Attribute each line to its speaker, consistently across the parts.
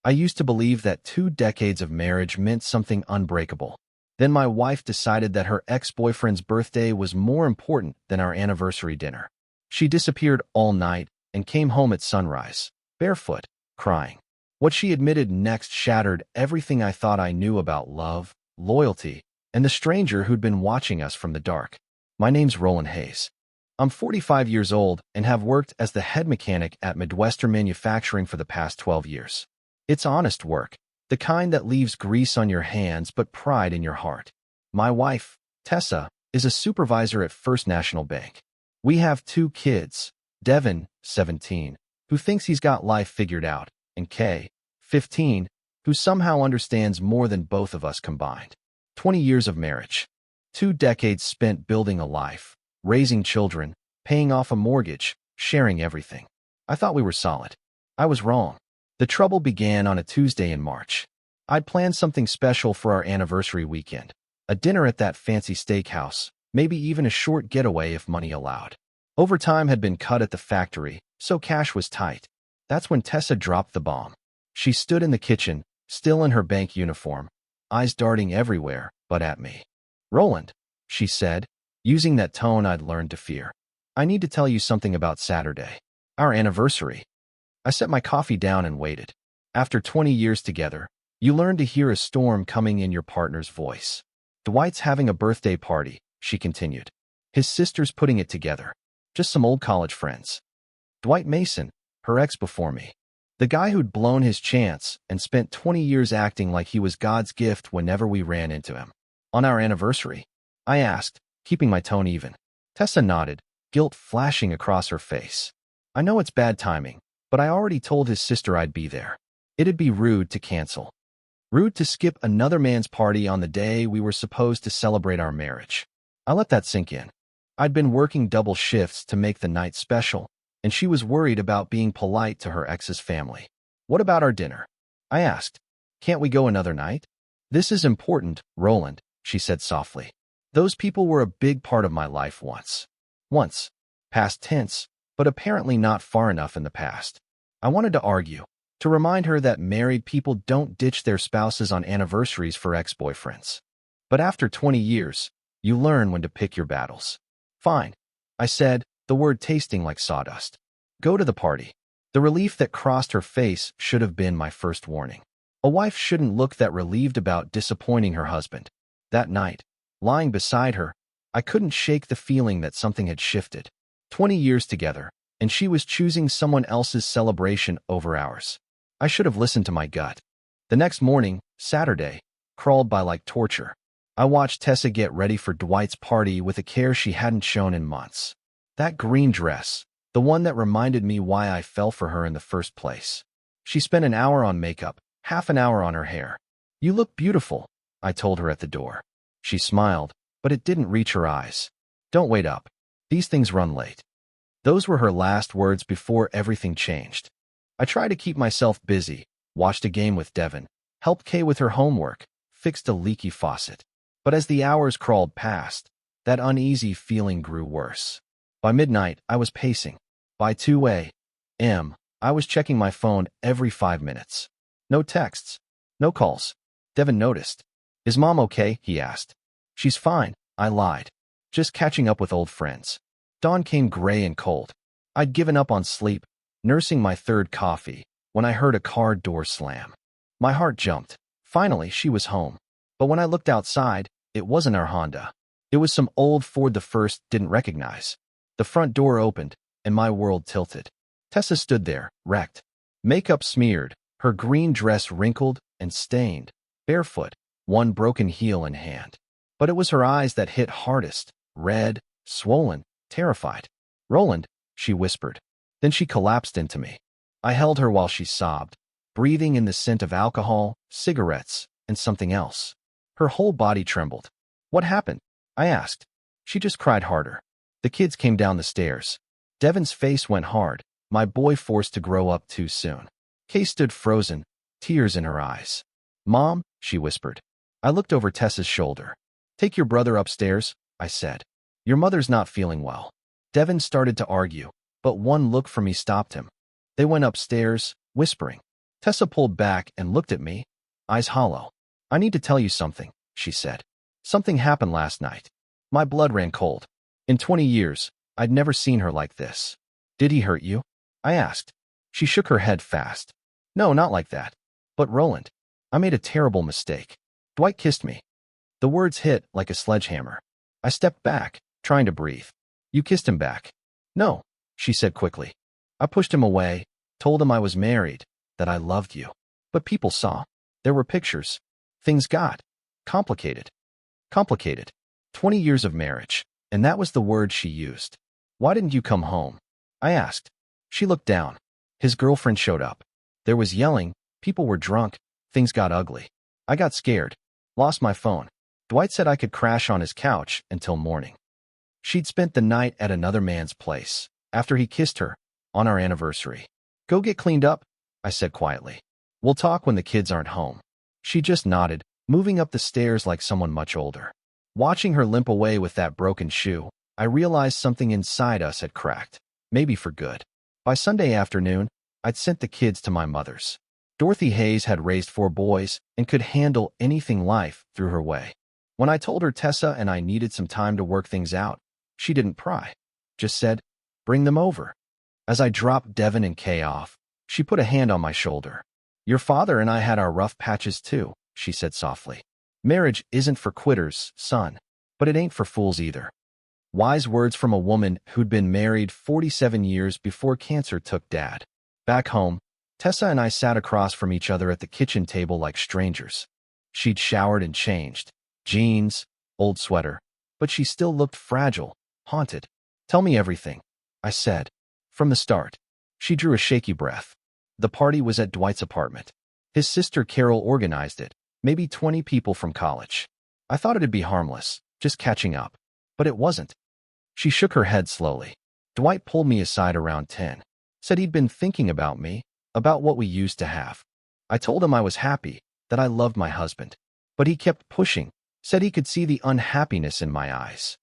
Speaker 1: I used to believe that 2 decades of marriage meant something unbreakable. Then my wife decided that her ex-boyfriend's birthday was more important than our anniversary dinner. She disappeared all night and came home at sunrise, barefoot, crying. What she admitted next shattered everything I thought I knew about love, loyalty, and the stranger who'd been watching us from the dark. My name's Roland Hayes. I'm 45 years old and have worked as the head mechanic at Midwestern Manufacturing for the past 12 years. It's honest work, the kind that leaves grease on your hands but pride in your heart. My wife, Tessa, is a supervisor at First National Bank. We have 2 kids, Devin, 17, who thinks he's got life figured out, and Kay, 15, who somehow understands more than both of us combined. 20 years of marriage. 2 decades spent building a life, raising children, paying off a mortgage, sharing everything. I thought we were solid. I was wrong. The trouble began on a Tuesday in March. I'd planned something special for our anniversary weekend. A dinner at that fancy steakhouse, maybe even a short getaway if money allowed. Overtime had been cut at the factory, so cash was tight. That's when Tessa dropped the bomb. She stood in the kitchen, still in her bank uniform, eyes darting everywhere but at me. "Roland," she said, using that tone I'd learned to fear. "I need to tell you something about Saturday. Our anniversary." I set my coffee down and waited. After 20 years together, you learn to hear a storm coming in your partner's voice. "Dwight's having a birthday party," she continued. "His sister's putting it together. Just some old college friends. Dwight Mason, her ex before me. The guy who'd blown his chance and spent 20 years acting like he was God's gift whenever we ran into him. On our anniversary?" I asked, keeping my tone even. Tessa nodded, guilt flashing across her face. "I know it's bad timing, but I already told his sister I'd be there. It'd be rude to cancel. Rude to skip another man's party on the day we were supposed to celebrate our marriage." I let that sink in. I'd been working double shifts to make the night special, and she was worried about being polite to her ex's family. "What about our dinner?" I asked. "Can't we go another night?" "This is important, Roland," she said softly. "Those people were a big part of my life once." Once. Past tense, but apparently not far enough in the past. I wanted to argue, to remind her that married people don't ditch their spouses on anniversaries for ex-boyfriends. But after 20 years, you learn when to pick your battles. "Fine," I said, the word tasting like sawdust. "Go to the party." The relief that crossed her face should have been my first warning. A wife shouldn't look that relieved about disappointing her husband. That night, lying beside her, I couldn't shake the feeling that something had shifted. 20 years together, and she was choosing someone else's celebration over ours. I should have listened to my gut. The next morning, Saturday, crawled by like torture. I watched Tessa get ready for Dwight's party with a care she hadn't shown in months. That green dress, the one that reminded me why I fell for her in the first place. She spent an hour on makeup, half an hour on her hair. "You look beautiful," I told her at the door. She smiled, but it didn't reach her eyes. "Don't wait up. These things run late." Those were her last words before everything changed. I tried to keep myself busy, watched a game with Devin, helped Kay with her homework, fixed a leaky faucet. But as the hours crawled past, that uneasy feeling grew worse. By midnight, I was pacing. By 2 a.m., I was checking my phone every 5 minutes. No texts, no calls. Devin noticed. "Is Mom okay?" he asked. "She's fine," I lied. "Just catching up with old friends." Dawn came gray and cold. I'd given up on sleep, nursing my 3rd coffee, when I heard a car door slam. My heart jumped. Finally, she was home. But when I looked outside, it wasn't our Honda. It was some old Ford the first didn't recognize. The front door opened, and my world tilted. Tessa stood there, wrecked. Makeup smeared, her green dress wrinkled and stained, barefoot, one broken heel in hand. But it was her eyes that hit hardest, red, swollen, terrified. "Roland," she whispered. Then she collapsed into me. I held her while she sobbed, breathing in the scent of alcohol, cigarettes, and something else. Her whole body trembled. "What happened?" I asked. She just cried harder. The kids came down the stairs. Devin's face went hard, my boy forced to grow up too soon. Kay stood frozen, tears in her eyes. "Mom," she whispered. I looked over Tessa's shoulder. "Take your brother upstairs," I said. "Your mother's not feeling well." Devin started to argue, but one look from me stopped him. They went upstairs, whispering. Tessa pulled back and looked at me, eyes hollow. I need to tell you something, she said. Something happened last night. My blood ran cold. In 20 years, I'd never seen her like this. Did he hurt you? I asked. She shook her head fast. No, not like that. But Roland, I made a terrible mistake. Dwight kissed me. The words hit like a sledgehammer. I stepped back, trying to breathe. You kissed him back. No, she said quickly. I pushed him away, told him I was married, that I loved you. But people saw. There were pictures. Things got complicated. Complicated. 20 years of marriage, and that was the word she used. Why didn't you come home? I asked. She looked down. His girlfriend showed up. There was yelling, people were drunk, things got ugly. I got scared. Lost my phone. Dwight said I could crash on his couch until morning. She'd spent the night at another man's place, after he kissed her, on our anniversary. Go get cleaned up, I said quietly. We'll talk when the kids aren't home. She just nodded, moving up the stairs like someone much older. Watching her limp away with that broken shoe, I realized something inside us had cracked, maybe for good. By Sunday afternoon, I'd sent the kids to my mother's. Dorothy Hayes had raised 4 boys and could handle anything life threw her way. When I told her Tessa and I needed some time to work things out, she didn't pry, just said, bring them over. As I dropped Devin and Kay off, she put a hand on my shoulder. Your father and I had our rough patches too, she said softly. Marriage isn't for quitters, son, but it ain't for fools either. Wise words from a woman who'd been married 47 years before cancer took Dad. Back home, Tessa and I sat across from each other at the kitchen table like strangers. She'd showered and changed. Jeans, old sweater, but she still looked fragile, haunted. Tell me everything, I said. From the start. She drew a shaky breath. The party was at Dwight's apartment. His sister Carol organized it, maybe 20 people from college. I thought it'd be harmless, just catching up. But it wasn't. She shook her head slowly. Dwight pulled me aside around 10. Said he'd been thinking about me, about what we used to have. I told him I was happy, that I loved my husband. But he kept pushing, said he could see the unhappiness in my eyes.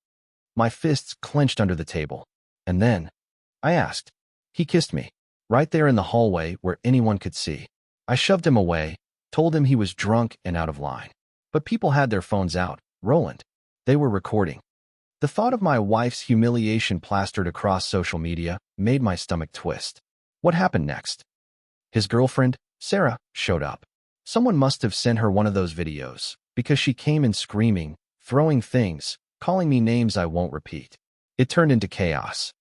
Speaker 1: My fists clenched under the table. And then, I asked. He kissed me, right there in the hallway where anyone could see. I shoved him away, told him he was drunk and out of line. But people had their phones out, Roland. They were recording. The thought of my wife's humiliation plastered across social media made my stomach twist. What happened next? His girlfriend, Sarah, showed up. Someone must have sent her one of those videos, because she came in screaming, throwing things, calling me names I won't repeat. It turned into chaos.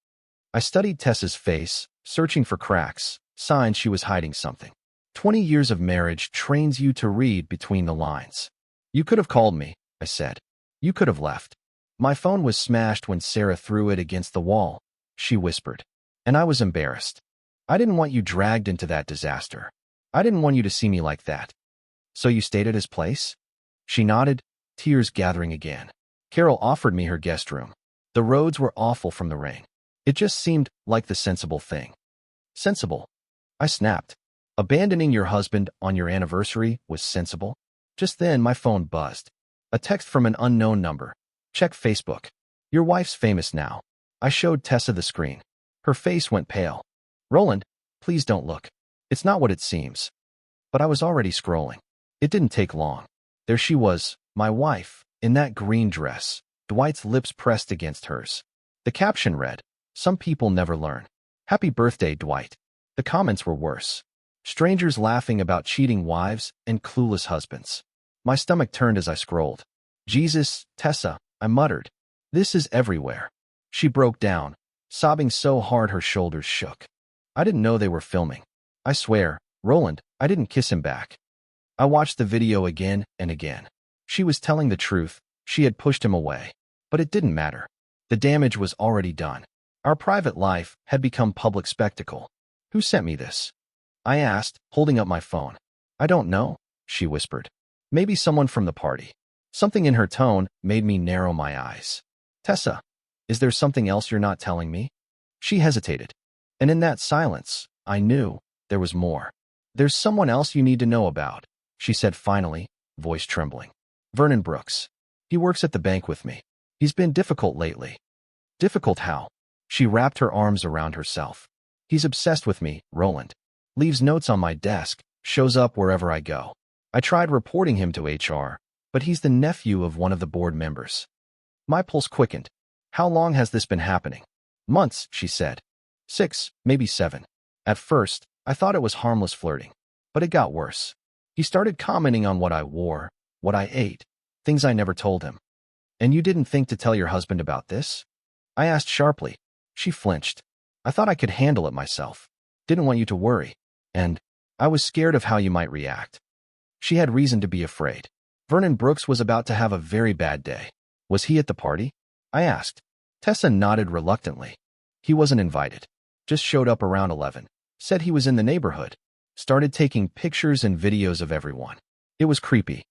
Speaker 1: I studied Tessa's face, searching for cracks, signs she was hiding something. 20 years of marriage trains you to read between the lines. You could have called me, I said. You could have left. My phone was smashed when Sarah threw it against the wall, she whispered. And I was embarrassed. I didn't want you dragged into that disaster. I didn't want you to see me like that. So you stayed at his place? She nodded, tears gathering again. Carol offered me her guest room. The roads were awful from the rain. It just seemed like the sensible thing. Sensible? I snapped. Abandoning your husband on your anniversary was sensible? Just then my phone buzzed. A text from an unknown number. Check Facebook. Your wife's famous now. I showed Tessa the screen. Her face went pale. Roland, please don't look. It's not what it seems. But I was already scrolling. It didn't take long. There she was, my wife, in that green dress, Dwight's lips pressed against hers. The caption read, "Some people never learn. Happy birthday, Dwight." The comments were worse. Strangers laughing about cheating wives and clueless husbands. My stomach turned as I scrolled. Jesus, Tessa, I muttered. This is everywhere. She broke down, sobbing so hard her shoulders shook. I didn't know they were filming. I swear, Roland, I didn't kiss him back. I watched the video again and again. She was telling the truth. She had pushed him away. But it didn't matter. The damage was already done. Our private life had become public spectacle. Who sent me this? I asked, holding up my phone. I don't know, she whispered. Maybe someone from the party. Something in her tone made me narrow my eyes. Tessa, is there something else you're not telling me? She hesitated. And in that silence, I knew there was more. There's someone else you need to know about, she said finally, voice trembling. Vernon Brooks. He works at the bank with me. He's been difficult lately. Difficult how? She wrapped her arms around herself. He's obsessed with me, Roland. Leaves notes on my desk, Shows up wherever I go. I tried reporting him to HR, but he's the nephew of one of the board members. My pulse quickened. How long has this been happening? Months, she said. 6, maybe 7. At first, I thought it was harmless flirting, but it got worse. He started commenting on what I wore, what I ate, things I never told him. And you didn't think to tell your husband about this? I asked sharply. She flinched. I thought I could handle it myself. Didn't want you to worry. And I was scared of how you might react. She had reason to be afraid. Vernon Brooks was about to have a very bad day. Was he at the party? I asked. Tessa nodded reluctantly. He wasn't invited. Just showed up around 11. Said he was in the neighborhood. Started taking pictures and videos of everyone. It was creepy.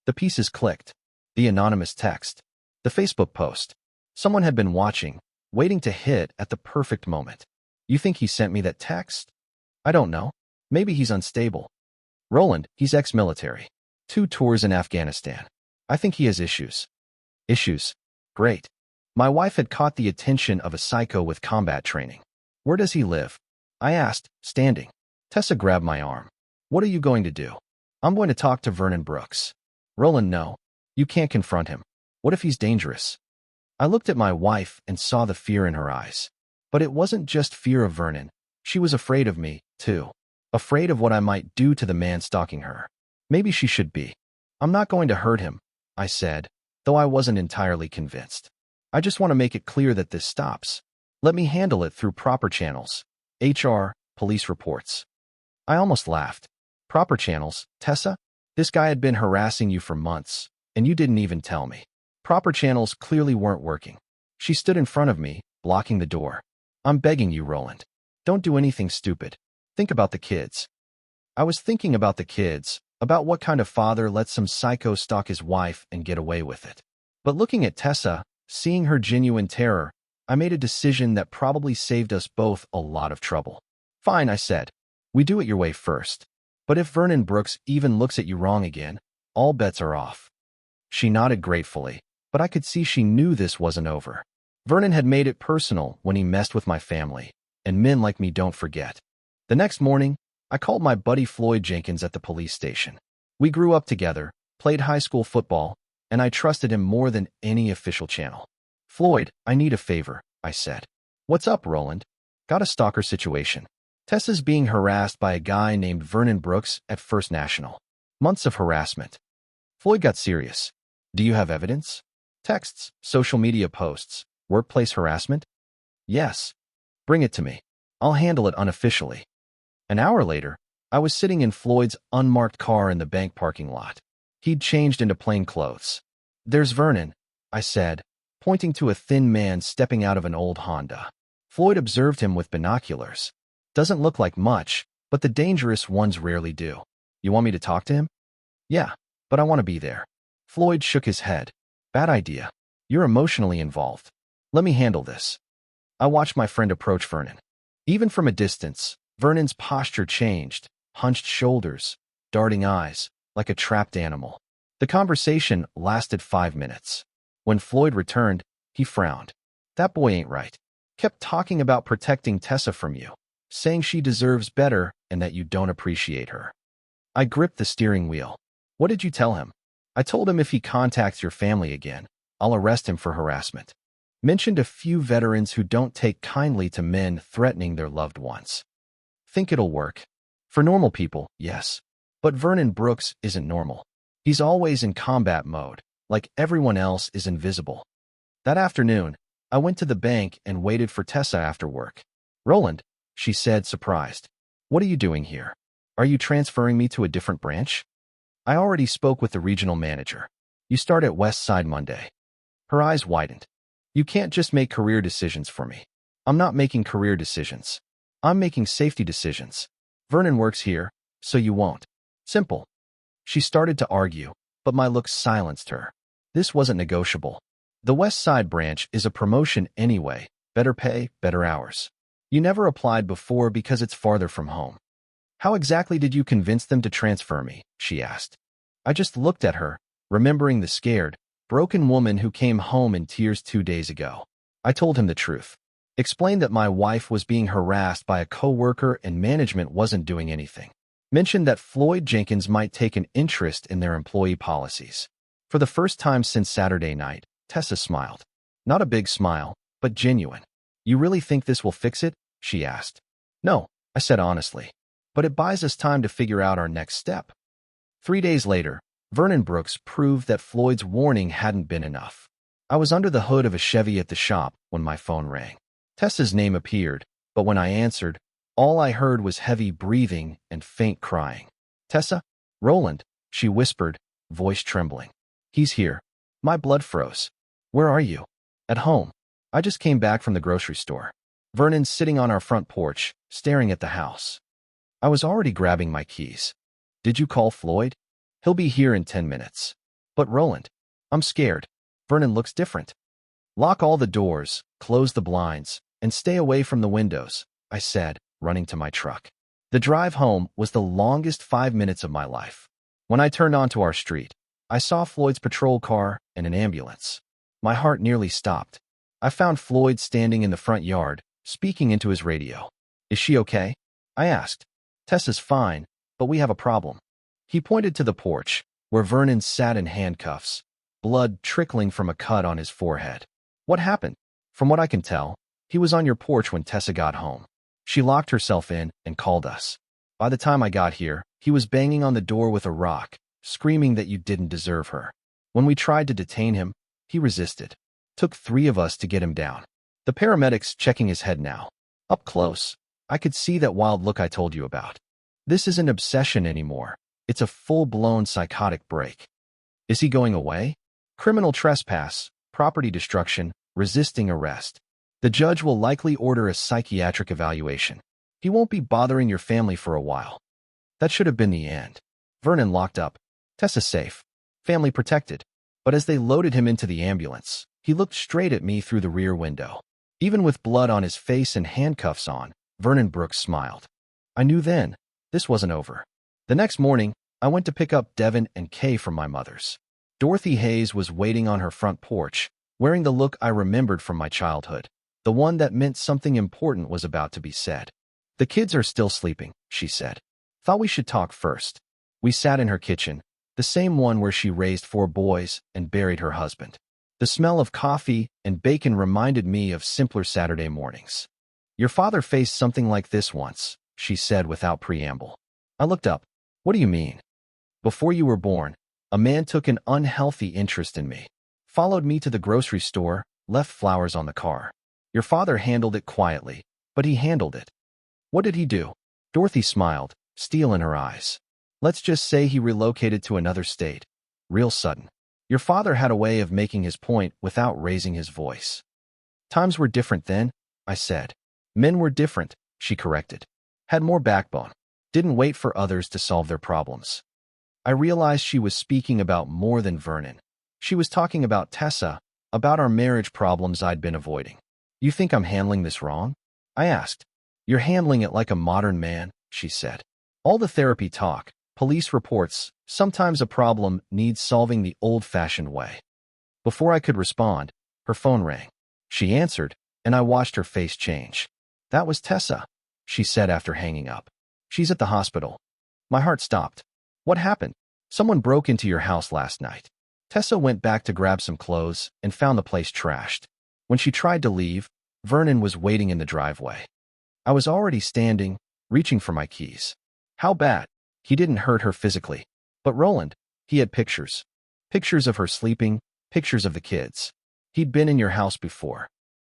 Speaker 1: The pieces clicked. The anonymous text. The Facebook post. Someone had been watching, waiting to hit at the perfect moment. You think he sent me that text? I don't know. Maybe he's unstable. Roland, he's ex-military. 2 tours in Afghanistan. I think he has issues. Issues? Great. My wife had caught the attention of a psycho with combat training. Where does he live? I asked, standing. Tessa grabbed my arm. What are you going to do? I'm going to talk to Vernon Brooks. Roland, no. You can't confront him. What if he's dangerous? I looked at my wife and saw the fear in her eyes. But it wasn't just fear of Vernon. She was afraid of me, too. Afraid of what I might do to the man stalking her. Maybe she should be. I'm not going to hurt him, I said, though I wasn't entirely convinced. I just want to make it clear that this stops. Let me handle it through proper channels. HR, police reports. I almost laughed. Proper channels, Tessa? This guy had been harassing you for months, and you didn't even tell me. Proper channels clearly weren't working. She stood in front of me, blocking the door. I'm begging you, Roland. Don't do anything stupid. Think about the kids. I was thinking about the kids, about what kind of father lets some psycho stalk his wife and get away with it. But looking at Tessa, seeing her genuine terror, I made a decision that probably saved us both a lot of trouble. Fine, I said. We do it your way first. But if Vernon Brooks even looks at you wrong again, all bets are off. She nodded gratefully, but I could see she knew this wasn't over. Vernon had made it personal when he messed with my family, and men like me don't forget. The next morning, I called my buddy Floyd Jenkins at the police station. We grew up together, played high school football, and I trusted him more than any official channel. Floyd, I need a favor, I said. What's up, Roland? Got a stalker situation. Tessa's being harassed by a guy named Vernon Brooks at First National. Months of harassment. Floyd got serious. Do you have evidence? Texts, social media posts, workplace harassment? Yes. Bring it to me. I'll handle it unofficially. An hour later, I was sitting in Floyd's unmarked car in the bank parking lot. He'd changed into plain clothes. There's Vernon, I said, pointing to a thin man stepping out of an old Honda. Floyd observed him with binoculars. Doesn't look like much, but the dangerous ones rarely do. You want me to talk to him? Yeah, but I want to be there. Floyd shook his head. Bad idea. You're emotionally involved. Let me handle this. I watched my friend approach Vernon. Even from a distance, Vernon's posture changed, hunched shoulders, darting eyes, like a trapped animal. The conversation lasted 5 minutes. When Floyd returned, he frowned. That boy ain't right. Kept talking about protecting Tessa from you, saying she deserves better and that you don't appreciate her. I gripped the steering wheel. What did you tell him? I told him if he contacts your family again, I'll arrest him for harassment. Mentioned a few veterans who don't take kindly to men threatening their loved ones. Think it'll work. For normal people, yes. But Vernon Brooks isn't normal. He's always in combat mode, like everyone else is invisible. That afternoon, I went to the bank and waited for Tessa after work. Roland, she said, surprised. What are you doing here? Are you transferring me to a different branch? I already spoke with the regional manager. You start at West Side Monday. Her eyes widened. You can't just make career decisions for me. I'm not making career decisions. I'm making safety decisions. Vernon works here, so you won't. Simple. She started to argue, but my looks silenced her. This wasn't negotiable. The West Side branch is a promotion anyway. Better pay, better hours. You never applied before because it's farther from home. How exactly did you convince them to transfer me? She asked. I just looked at her, remembering the scared, broken woman who came home in tears 2 days ago. I told him the truth. Explained that my wife was being harassed by a coworker and management wasn't doing anything. mentioned that Floyd Jenkins might take an interest in their employee policies. For the first time since Saturday night, Tessa smiled. Not a big smile, but genuine. "You really think this will fix it?" she asked. "No," I said honestly. "But it buys us time to figure out our next step." 3 days later, Vernon Brooks proved that Floyd's warning hadn't been enough. I was under the hood of a Chevy at the shop when my phone rang. Tessa's name appeared, but when I answered, all I heard was heavy breathing and faint crying. "Tessa? Roland," she whispered, voice trembling. "He's here." My blood froze. "Where are you?" "At home. I just came back from the grocery store." Vernon's sitting on our front porch, staring at the house. I was already grabbing my keys. "Did you call Floyd?" "He'll be here in 10 minutes. "But Roland, I'm scared. Vernon looks different." "Lock all the doors, close the blinds, and stay away from the windows," I said, running to my truck. The drive home was the longest 5 minutes of my life. When I turned onto our street, I saw Floyd's patrol car and an ambulance. My heart nearly stopped. I found Floyd standing in the front yard, speaking into his radio. "Is she okay?" I asked. "Tessa's fine, but we have a problem." He pointed to the porch, where Vernon sat in handcuffs, blood trickling from a cut on his forehead. "What happened?" "From what I can tell, he was on your porch when Tessa got home. She locked herself in and called us. By the time I got here, he was banging on the door with a rock, screaming that you didn't deserve her. When we tried to detain him, he resisted. Took 3 of us to get him down. The paramedics checking his head now. Up close, I could see that wild look I told you about. This isn't obsession anymore. It's a full-blown psychotic break." "Is he going away?" "Criminal trespass, property destruction, resisting arrest. The judge will likely order a psychiatric evaluation. He won't be bothering your family for a while." That should have been the end. Vernon locked up. Tessa safe. Family protected. But as they loaded him into the ambulance, he looked straight at me through the rear window. Even with blood on his face and handcuffs on, Vernon Brooks smiled. I knew then, this wasn't over. The next morning, I went to pick up Devin and Kay from my mother's. Dorothy Hayes was waiting on her front porch, wearing the look I remembered from my childhood, the one that meant something important was about to be said. "The kids are still sleeping," she said. "Thought we should talk first." We sat in her kitchen, the same one where she raised 4 boys and buried her husband. The smell of coffee and bacon reminded me of simpler Saturday mornings. "Your father faced something like this once," she said without preamble. I looked up. "What do you mean?" "Before you were born, a man took an unhealthy interest in me. Followed me to the grocery store, left flowers on the car. Your father handled it quietly, but he handled it." "What did he do?" Dorothy smiled, steel in her eyes. "Let's just say he relocated to another state. Real sudden. Your father had a way of making his point without raising his voice." "Times were different then," I said. "Men were different," she corrected. "Had more backbone. Didn't wait for others to solve their problems." I realized she was speaking about more than Vernon. She was talking about Tessa, about our marriage problems I'd been avoiding. "You think I'm handling this wrong?" I asked. "You're handling it like a modern man," she said. "All the therapy talk, police reports, sometimes a problem needs solving the old-fashioned way." Before I could respond, her phone rang. She answered, and I watched her face change. "That was Tessa," she said after hanging up. "She's at the hospital." My heart stopped. "What happened?" "Someone broke into your house last night." Tessa went back to grab some clothes and found the place trashed. When she tried to leave, Vernon was waiting in the driveway. I was already standing, reaching for my keys. "How bad?" "He didn't hurt her physically. But Roland, he had pictures. Pictures of her sleeping, pictures of the kids. He'd been in your house before."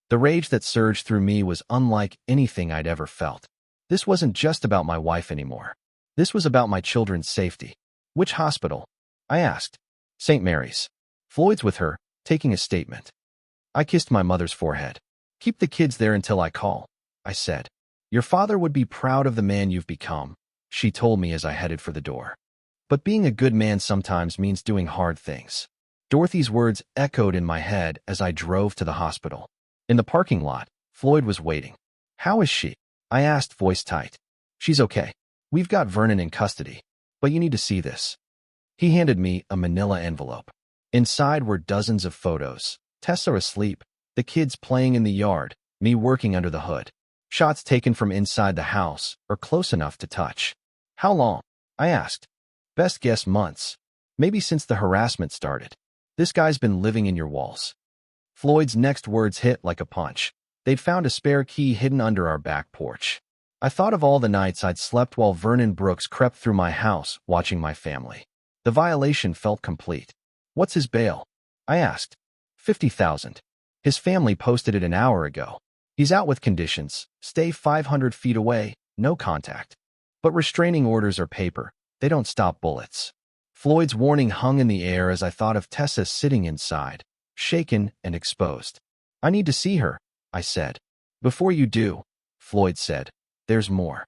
Speaker 1: The rage that surged through me was unlike anything I'd ever felt. This wasn't just about my wife anymore. This was about my children's safety. "Which hospital?" I asked. "St. Mary's. Floyd's with her, taking a statement." I kissed my mother's forehead. "Keep the kids there until I call," I said. "Your father would be proud of the man you've become," she told me as I headed for the door. "But being a good man sometimes means doing hard things." Dorothy's words echoed in my head as I drove to the hospital. In the parking lot, Floyd was waiting. "How is she?" I asked, voice tight. "She's okay. We've got Vernon in custody, but you need to see this." He handed me a manila envelope. Inside were dozens of photos. Tessa asleep, the kids playing in the yard, me working under the hood. Shots taken from inside the house or close enough to touch. How long? I asked. Best guess months. Maybe since the harassment started. This guy's been living in your walls. Floyd's next words hit like a punch. They'd found a spare key hidden under our back porch. I thought of all the nights I'd slept while Vernon Brooks crept through my house, watching my family. The violation felt complete. What's his bail? I asked. 50,000. His family posted it an hour ago. He's out with conditions. Stay 500 feet away, no contact. But restraining orders are paper. They don't stop bullets. Floyd's warning hung in the air as I thought of Tessa sitting inside, shaken and exposed. I need to see her, I said. Before you do, Floyd said, there's more.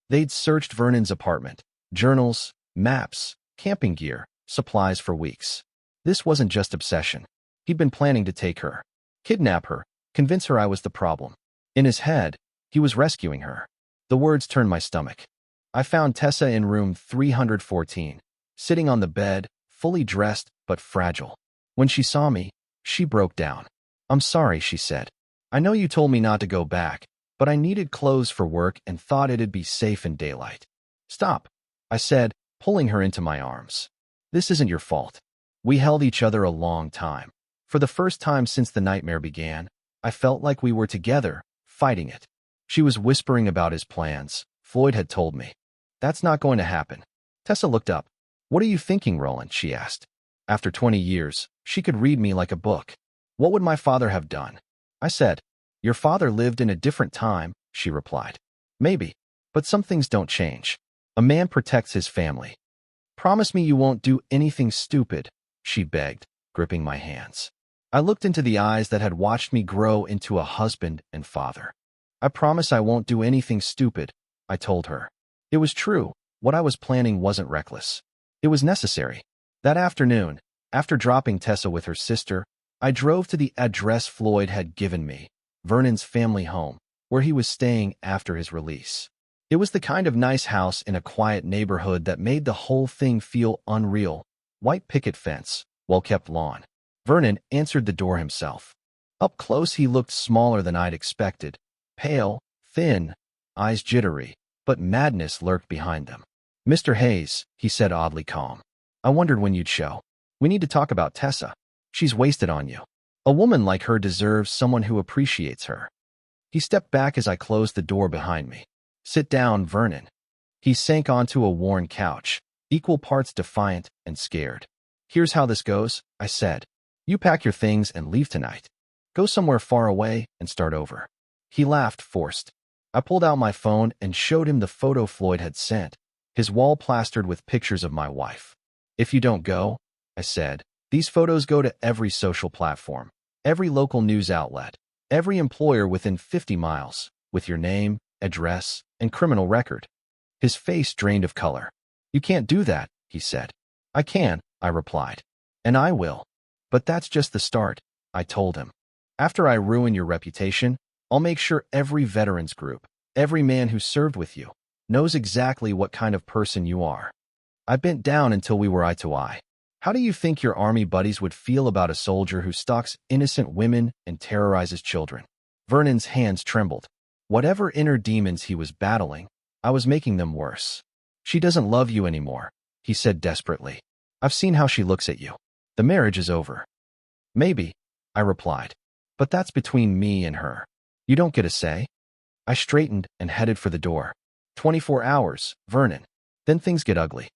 Speaker 1: They'd searched Vernon's apartment. Journals, maps, camping gear, supplies for weeks. This wasn't just obsession. He'd been planning to take her, kidnap her, convince her I was the problem. In his head, he was rescuing her. The words turned my stomach. I found Tessa in room 314, sitting on the bed, fully dressed but fragile. When she saw me, she broke down. I'm sorry, she said. I know you told me not to go back, but I needed clothes for work and thought it'd be safe in daylight. Stop, I said, pulling her into my arms. This isn't your fault. We held each other a long time. For the first time since the nightmare began, I felt like we were together, fighting it. She was whispering about his plans. Floyd had told me. That's not going to happen. Tessa looked up. What are you thinking, Roland? She asked. After 20 years, she could read me like a book. What would my father have done? I said. Your father lived in a different time, she replied. Maybe, but some things don't change. A man protects his family. Promise me you won't do anything stupid, she begged, gripping my hands. I looked into the eyes that had watched me grow into a husband and father. I promise I won't do anything stupid, I told her. It was true. What I was planning wasn't reckless. It was necessary. That afternoon, after dropping Tessa with her sister, I drove to the address Floyd had given me, Vernon's family home, where he was staying after his release. It was the kind of nice house in a quiet neighborhood that made the whole thing feel unreal. White picket fence, well-kept lawn. Vernon answered the door himself. Up close he looked smaller than I'd expected. Pale, thin, eyes jittery, but madness lurked behind them. Mr. Hayes, he said oddly calm. I wondered when you'd show. We need to talk about Tessa. She's wasted on you. A woman like her deserves someone who appreciates her. He stepped back as I closed the door behind me. Sit down, Vernon. He sank onto a worn couch, equal parts defiant and scared. Here's how this goes, I said. You pack your things and leave tonight. Go somewhere far away and start over. He laughed, forced. I pulled out my phone and showed him the photo Floyd had sent, his wall plastered with pictures of my wife. If you don't go, I said, these photos go to every social platform, every local news outlet, every employer within 50 miles, with your name, address, and criminal record. His face drained of color. You can't do that, he said. I can, I replied. And I will. But that's just the start, I told him. After I ruin your reputation, I'll make sure every veterans group, every man who served with you, knows exactly what kind of person you are. I bent down until we were eye to eye. How do you think your army buddies would feel about a soldier who stalks innocent women and terrorizes children? Vernon's hands trembled. Whatever inner demons he was battling, I was making them worse. She doesn't love you anymore, he said desperately. I've seen how she looks at you. The marriage is over. Maybe, I replied. But that's between me and her. You don't get a say. I straightened and headed for the door. 24 hours, Vernon. Then things get ugly.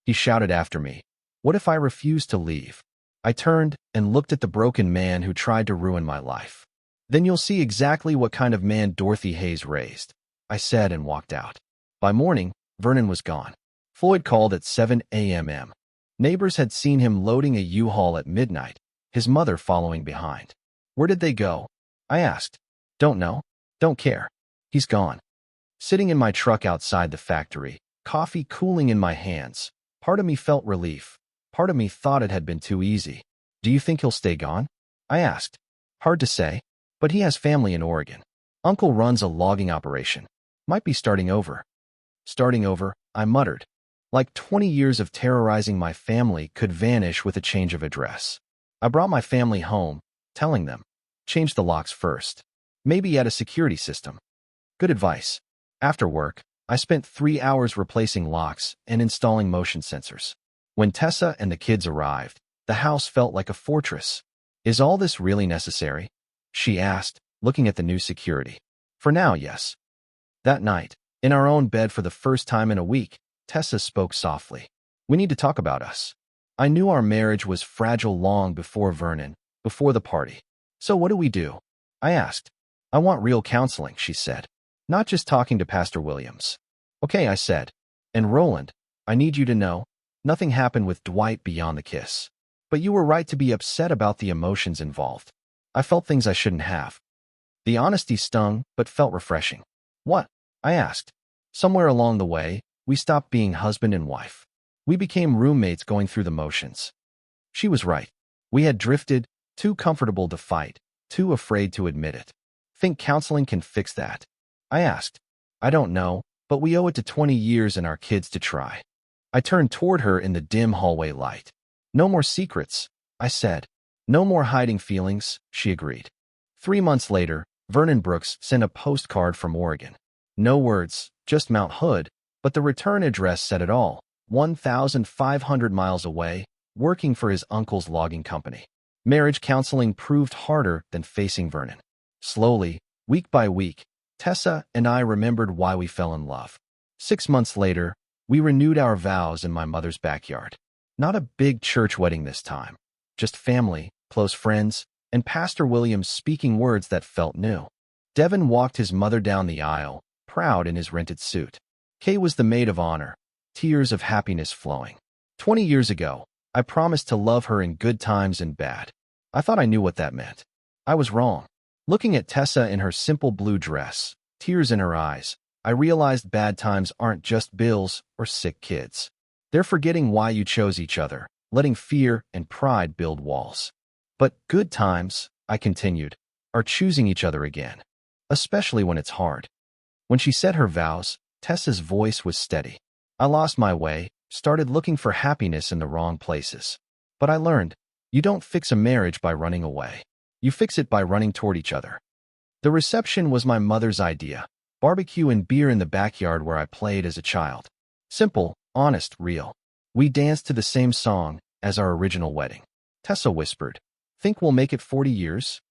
Speaker 1: He shouted after me. What if I refused to leave? I turned and looked at the broken man who tried to ruin my life. Then you'll see exactly what kind of man Dorothy Hayes raised, I said and walked out. By morning, Vernon was gone. Floyd called at 7 a.m. Neighbors had seen him loading a U-Haul at midnight, his mother following behind. Where did they go? I asked. Don't know. Don't care. He's gone. Sitting in my truck outside the factory, coffee cooling in my hands, part of me felt relief. Part of me thought it had been too easy. Do you think he'll stay gone? I asked. Hard to say, but he has family in Oregon. Uncle runs a logging operation. Might be starting over. Starting over, I muttered. Like 20 years of terrorizing my family could vanish with a change of address. I brought my family home, telling them, change the locks first. Maybe add a security system. Good advice. After work, I spent 3 hours replacing locks and installing motion sensors. When Tessa and the kids arrived, the house felt like a fortress. Is all this really necessary? She asked, looking at the new security. For now, yes. That night, in our own bed for the first time in a week, Tessa spoke softly. We need to talk about us. I knew our marriage was fragile long before Vernon, before the party. So what do we do? I asked. I want real counseling, she said. Not just talking to Pastor Williams. Okay, I said. And Roland, I need you to know, nothing happened with Dwight beyond the kiss. But you were right to be upset about the emotions involved. I felt things I shouldn't have. The honesty stung, but felt refreshing. What? I asked. Somewhere along the way, we stopped being husband and wife. We became roommates going through the motions. She was right. We had drifted, too comfortable to fight, too afraid to admit it. Think counseling can fix that? I asked. I don't know, but we owe it to 20 years and our kids to try. I turned toward her in the dim hallway light. No more secrets, I said. No more hiding feelings, she agreed. 3 months later, Vernon Brooks sent a postcard from Oregon. No words, just Mount Hood, but the return address said it all. 1,500 miles away, working for his uncle's logging company. Marriage counseling proved harder than facing Vernon. Slowly, week by week, Tessa and I remembered why we fell in love. 6 months later, we renewed our vows in my mother's backyard. Not a big church wedding this time. Just family, close friends, and Pastor Williams speaking words that felt new. Devin walked his mother down the aisle, proud in his rented suit. Kay was the maid of honor, tears of happiness flowing. 20 years ago, I promised to love her in good times and bad. I thought I knew what that meant. I was wrong. Looking at Tessa in her simple blue dress, tears in her eyes, I realized bad times aren't just bills or sick kids. They're forgetting why you chose each other, letting fear and pride build walls. But good times, I continued, are choosing each other again, especially when it's hard. When she said her vows, Tessa's voice was steady. I lost my way, started looking for happiness in the wrong places. But I learned, you don't fix a marriage by running away. You fix it by running toward each other. The reception was my mother's idea. Barbecue and beer in the backyard where I played as a child. Simple, honest, real. We danced to the same song as our original wedding. Tessa whispered, "Think we'll make it 40 years?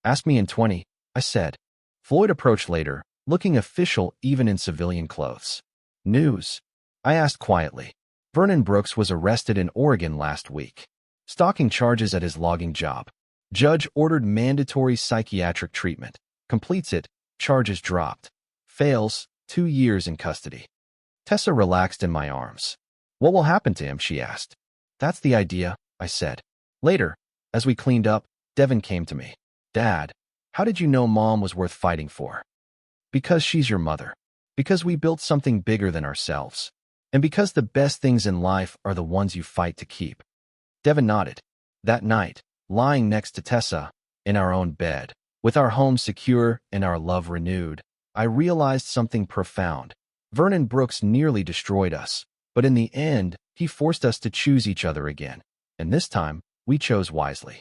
Speaker 1: Ask me in 20, I said. Floyd approached later, looking official even in civilian clothes. News? I asked quietly. Vernon Brooks was arrested in Oregon last week. Stalking charges at his logging job. Judge ordered mandatory psychiatric treatment. Completes it, charges dropped. Fails, 2 years in custody. Tessa relaxed in my arms. What will happen to him, she asked. That's the idea, I said. Later, as we cleaned up, Devin came to me. Dad, how did you know Mom was worth fighting for? Because she's your mother. Because we built something bigger than ourselves. And because the best things in life are the ones you fight to keep. Devin nodded. That night, lying next to Tessa, in our own bed, with our home secure and our love renewed, I realized something profound. Vernon Brooks nearly destroyed us, but in the end, he forced us to choose each other again. And this time, we chose wisely.